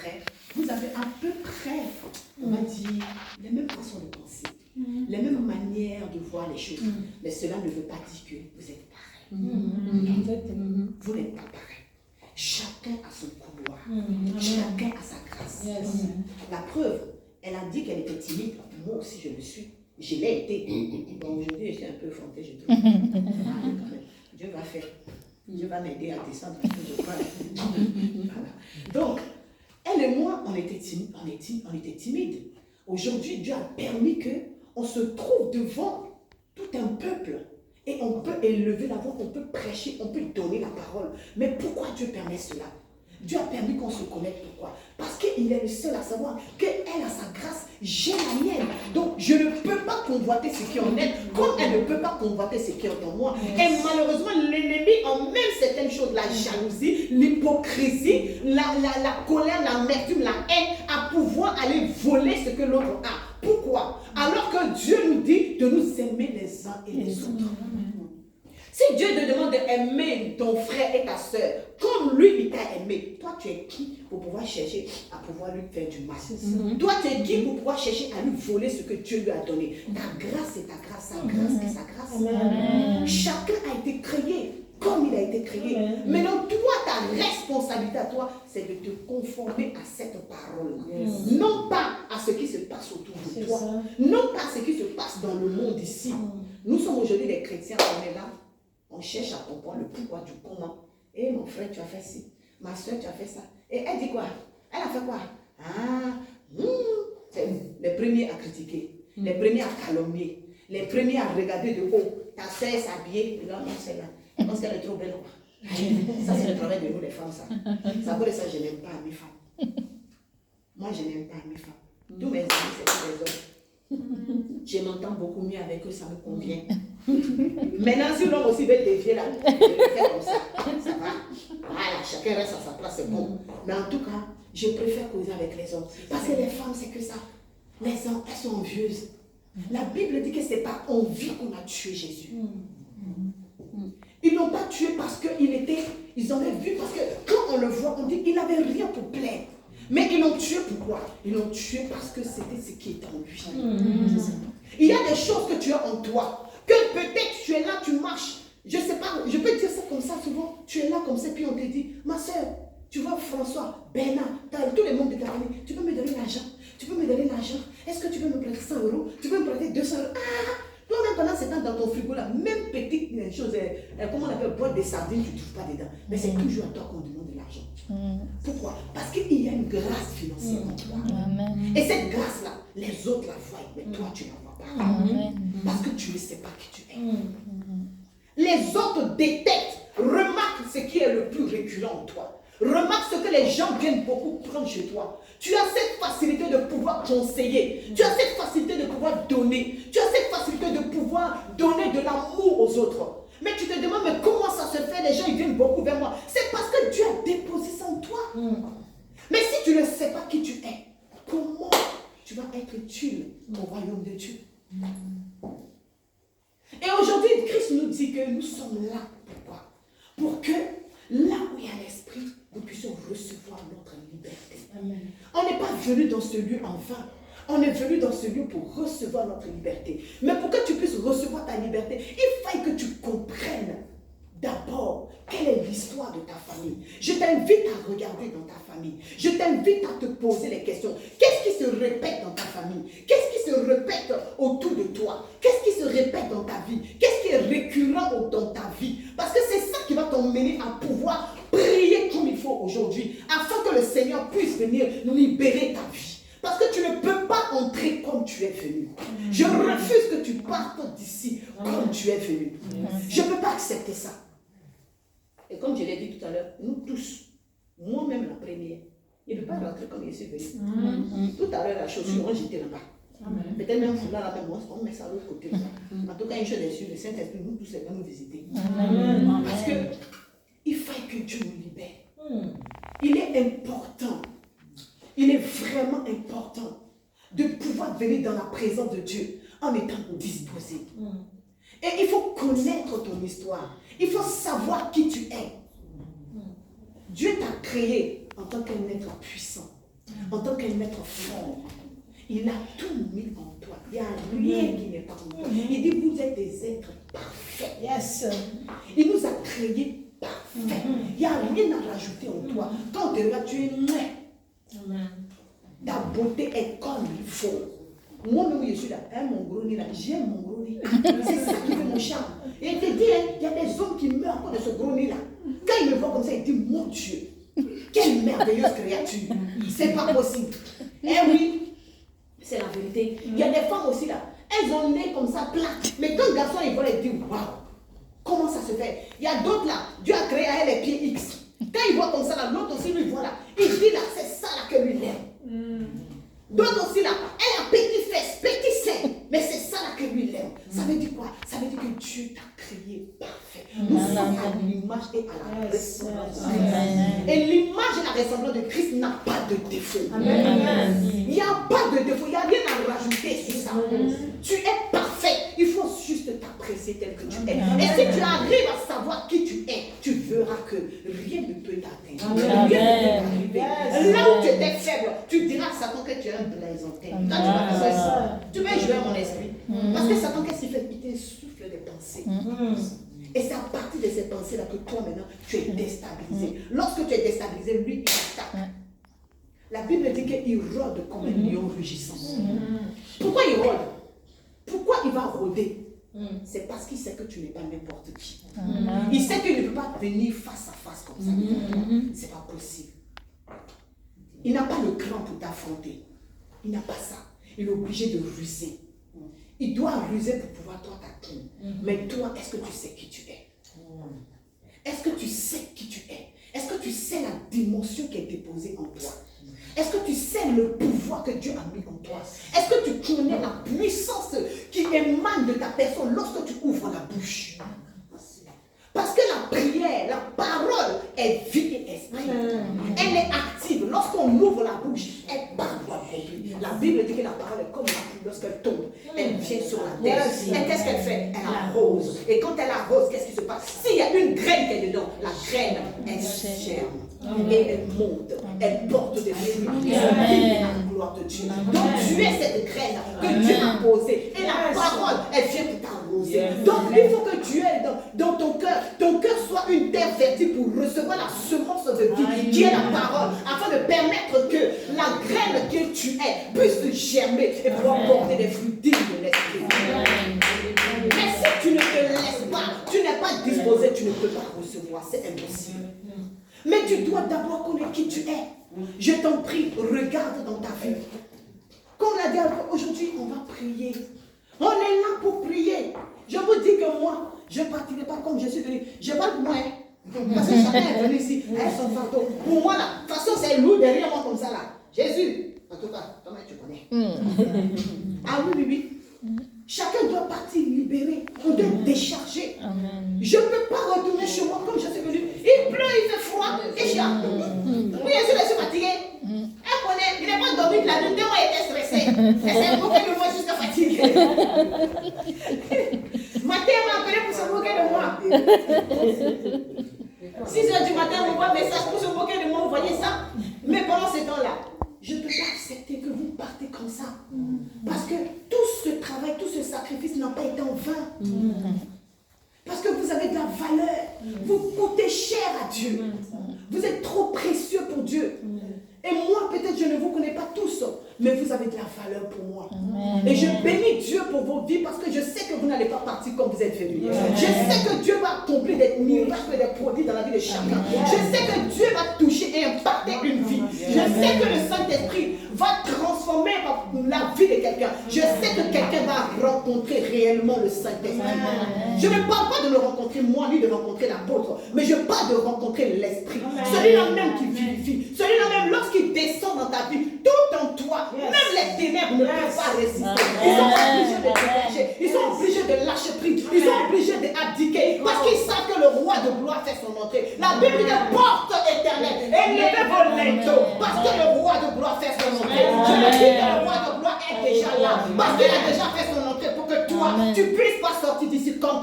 frères, vous avez à peu près, on va dire, les mêmes façons de penser, les mêmes manières de voir les choses. Mais cela ne veut pas dire que vous êtes pareil. Vous n'êtes pas pareil. Chacun a son couloir. Chacun a sa grâce. La preuve, elle a dit qu'elle était timide. Moi aussi, je le suis. Je l'ai été. Bon, aujourd'hui, je suis un peu effrontée, je trouve. Dieu va faire. Dieu va m'aider à descendre un peu, je crois. Voilà. Donc, elle et moi, on était timides. Aujourd'hui, Dieu a permis qu'on se trouve devant tout un peuple. Et on peut élever la voix, on peut prêcher, on peut donner la parole. Mais pourquoi Dieu permet cela? Dieu a permis qu'on se connecte. Pourquoi? Parce qu'il est le seul à savoir qu'elle a sa grâce, j'ai la mienne. Donc je ne peux pas convoiter ce qui est en elle, comme elle ne peut pas convoiter ce qui est en moi. Et malheureusement, l'ennemi emmène certaines choses, la jalousie, l'hypocrisie, la colère, l'amertume, la haine, à pouvoir aller voler ce que l'autre a. Pourquoi? Alors que Dieu nous dit de nous aimer les uns et les autres. Si Dieu te demande d'aimer ton frère et ta soeur, comme lui, il t'a aimé, toi, tu es qui pour pouvoir chercher à pouvoir lui faire du mal? Toi, tu es qui pour pouvoir chercher à lui voler ce que Dieu lui a donné? Ta grâce est ta grâce, sa grâce est sa grâce. Chacun a été créé comme il a été créé. Maintenant, toi, ta responsabilité à toi, c'est de te conformer à cette parole. Non pas à ce qui se passe autour de toi. Non pas à ce qui se passe dans le monde ici. Nous sommes aujourd'hui des chrétiens, on est là. On cherche à comprendre le pourquoi du comment. Et mon frère, tu as fait ci. Ma soeur, tu as fait ça. Et elle dit quoi? Elle a fait quoi? C'est les premiers à critiquer, les premiers à calomnier, les premiers à regarder de haut. Ta soeur est habillée, regarde celle-là. Je pense qu'elle est trop belle. Ça, c'est le travail de nous, les femmes, ça. Ça veut dire ça, je n'aime pas mes femmes. Moi, je n'aime pas mes femmes. Tous mes amis, c'est tous les hommes. Je m'entends beaucoup mieux avec eux, ça me convient. Maintenant, si l'homme aussi veut dévier là, je le fais comme ça. Ça va. Voilà, chacun reste à sa place, c'est bon. Mais en tout cas, je préfère causer avec les hommes. Parce que les femmes, c'est que ça. Les hommes, elles sont envieuses. La Bible dit que ce n'est pas envie qu'on a tué Jésus. Ils n'ont pas tué parce ils en avaient vu, parce que quand on le voit, on dit qu'il n'avait rien pour plaire. Mais ils l'ont tué pourquoi? Ils l'ont tué parce que c'était ce qui était en lui. Il y a des choses que tu as en toi, que peut-être tu es là, tu marches. Je ne sais pas, je peux dire ça comme ça souvent. Tu es là comme ça, puis on te dit, ma soeur, tu vois François, Bernard, tout le monde de ta famille, tu peux me donner l'argent? Tu peux me donner l'argent? Est-ce que tu peux me prêter 100 euros? Tu peux me prêter 200 euros? Toi-même, pendant ce temps, dans ton frigo, là, même petite chose, comment on appelle, boîte de sardines, tu ne trouves pas dedans. Mais c'est toujours à toi qu'on demande de l'argent. Pourquoi? Parce qu'il y a une grâce financière en toi. Et cette grâce-là, les autres la voient, mais toi, tu ne la vois pas. Parce que tu ne sais pas qui tu es. Les autres détectent, remarquent ce qui est le plus récurrent en toi. Remarque ce que les gens viennent beaucoup prendre chez toi. Tu as cette facilité de pouvoir conseiller. Tu as cette facilité de pouvoir donner. Tu as cette facilité de pouvoir donner de l'amour aux autres. Mais tu te demandes, mais comment ça se fait? Les gens ils viennent beaucoup vers moi. C'est parce que Dieu a déposé ça en toi. Mais si tu ne sais pas qui tu es, comment tu vas être utile au royaume de Dieu? Et aujourd'hui, Christ nous dit que nous sommes là. Pourquoi? Pour que là où il y a l'esprit, nous puissions recevoir notre liberté. Amen. On n'est pas venu dans ce lieu en vain. On est venu dans ce lieu pour recevoir notre liberté. Mais pour que tu puisses recevoir ta liberté, il faut que tu comprennes d'abord quelle est l'histoire de ta famille. Je t'invite à regarder dans ta famille. Je t'invite à te poser les questions. Qu'est-ce qui se répète dans ta famille? Qu'est-ce qui se répète autour de toi? Qu'est-ce qui se répète dans ta vie? Qu'est-ce qui est récurrent dans ta vie? Parce que c'est ça qui va t'emmener à pouvoir prier comme il faut aujourd'hui, afin que le Seigneur puisse venir libérer ta vie. Parce que tu ne peux pas entrer comme tu es venu. Je refuse que tu partes d'ici comme tu es venu. Je ne peux pas accepter ça. Et comme je l'ai dit tout à l'heure, nous tous, moi-même la première, je ne peux pas rentrer comme je suis venu. Tout à l'heure, la chaussure, on jetait là-bas. Peut-être même foulard là, même on met ça de l'autre côté. En tout cas, une chose est sûre, le Saint-Esprit, nous tous, va nous visiter. Parce que il faut que Dieu nous libère. Il est important. Il est vraiment important de pouvoir venir dans la présence de Dieu en étant disposé. Et il faut connaître ton histoire. Il faut savoir qui tu es. Dieu t'a créé en tant qu'un être puissant. en tant qu'un maître fort. Il a tout mis en toi. Il n'y a rien qui n'est pas en toi. Il dit, vous êtes des êtres parfaits. Yes. Il nous a créés parfaits. Il n'y a rien à rajouter en toi. Quand tu es là, tu es net. Amen. Ta beauté est comme il faut. Moi-même, je suis là. Hein, mon gros nez là. J'aime mon gros nez. C'est ça qui fait mon charme. Et il te dit, hein, il y a des hommes qui meurent à cause de ce gros nez là. Quand ils me voient comme ça, ils disent, mon Dieu, quelle merveilleuse créature. C'est pas possible. Eh oui. C'est la vérité. Il y a des femmes aussi là, elles ont le nez comme ça plat. Mais quand le garçon il voit, il dit waouh, comment ça se fait? Il y a d'autres là, Dieu a créé à elle les pieds X. Quand il voit comme ça là, l'autre aussi lui voit là, il dit là, c'est ça là que lui l'aime. D'autres aussi là, elle a petit fesses, petit sein, mais c'est ça là que lui l'aime. Ça veut dire quoi? Ça veut dire que Dieu t'a créé parfait. Nous sommes à l'image et à la ressemblance de Christ. Et l'image et la ressemblance de Christ n'a pas de défaut. Il n'y a pas de défaut, il n'y a rien à rajouter sur ça. Tu es parfait. Il faut juste t'apprécier tel que tu es. Et si tu arrives à savoir qui tu es, tu verras que rien ne peut t'atteindre. Rien ne peut t'arriver. Là où tu étais faible, tu diras à Satan que tu es un plaisantin. Quand tu vas faire ça, tu vas jouer à mon esprit. Parce que Satan, qu'est-ce qu'il fait? Il t'insuffle des pensées. Et c'est à partir de ces pensées-là que toi maintenant, tu es déstabilisé. Lorsque tu es déstabilisé, lui, il attaque. La Bible dit qu'il rôde comme un lion rugissant. Pourquoi il rôde? Pourquoi il va rôder? C'est parce qu'il sait que tu n'es pas n'importe qui. Il sait qu'il ne peut pas venir face à face comme ça. C'est pas possible. Il n'a pas le cran pour t'affronter. Il n'a pas ça. Il est obligé de ruser. Il doit ruser pour pouvoir toi t'atteindre. Mais toi, est-ce que tu sais qui tu es? Est-ce que tu sais qui tu es? Est-ce que tu sais la dimension qui est déposée en toi? Est-ce que tu sais le pouvoir que Dieu a mis en toi? Est-ce que tu connais la puissance qui émane de ta personne lorsque tu ouvres la bouche? Parce que la prière, la parole est vie et esprit. Elle est active. Lorsqu'on ouvre la bouche, elle parle d'accomplir. La Bible dit que la parole est comme la pluie. Lorsqu'elle tombe, elle vient sur la terre. Et qu'est-ce qu'elle fait? Elle arrose. Et quand elle arrose, qu'est-ce qui se passe? S'il y a une graine qui est dedans, la graine, elle germe. Et elle monte. Elle porte des fruits. Et la gloire de Dieu. Donc tu es cette graine que Dieu a posée. Et la parole, elle vient pour t'arroser. Donc il faut que Dieu est dans ton cœur. Ton cœur soit une terre fertile pour recevoir la semence de vie qui est la parole, afin de permettre que la graine que tu es puisse germer et pouvoir porter des fruits dignes de l'esprit. Mais si tu ne te laisses pas, tu n'es pas disposé, tu ne peux pas recevoir, c'est impossible. Mais tu dois d'abord connaître qui tu es. Je t'en prie, regarde dans ta vie. Comme l'a dit aujourd'hui, on va prier. On est là pour prier. Je vous dis que moi, je ne partirai pas comme je suis venu. Je parle pour moi. Parce que chacun est venu ici avec son fantôme. Pour moi, là, de toute façon, c'est lourd derrière moi comme ça. Là. Jésus, en tout cas, toi tu connais. Ah oui, oui, oui. Chacun doit partir libéré. On doit décharger. Je ne peux pas retourner chez moi comme je suis venu. Il pleut, il fait froid. Et je suis là. Oui, je suis fatigué. Il n'est pas dormi de la nuit. Moi, il était stressé. Et c'est moqué de moi jusqu'à fatigué. Matin m'a appelé pour se moquer de moi. 6h du matin, on voit un message pour se moquer de moi. Vous voyez ça? Mais pendant ce temps-là, je ne peux pas accepter que vous partez comme ça. Parce que tout ce travail, tout ce sacrifice n'a pas été en vain. Parce que vous avez de la valeur. Vous coûtez cher à Dieu. Vous êtes trop précieux pour Dieu. Et moi, peut-être, je ne vous connais pas tous, mais vous avez de la valeur pour moi. Et je bénis Dieu pour vos vies parce que je sais que vous n'allez pas partir comme vous êtes venus. Je sais que Dieu va accomplir des miracles et des produits dans la vie de chacun. Je sais que Dieu va toucher et impacter une vie. Je sais que le Saint-Esprit va transformer la vie de quelqu'un. Je sais que quelqu'un va rencontrer réellement le Saint-Esprit. Je ne parle pas de le rencontrer moi, ni de rencontrer l'apôtre, mais je parle de rencontrer l'Esprit. Celui-là même qui vivifie. Celui-là même lorsqu'il descend dans ta vie, tout en toi, même les ténèbres ne peuvent pas résister. Ils sont obligés de dégager. Ils sont obligés de lâcher prise. Ils sont obligés d'abdiquer. Parce qu'ils savent que le roi de gloire fait son entrée. La Bible dit porte éternelle. Et levez vos linteaux. Parce que le roi de gloire fait son entrée. Je me dis que le roi de gloire est déjà là. Parce qu'il a déjà fait son entrée pour que toi, tu puisses pas sortir d'ici comme tu es.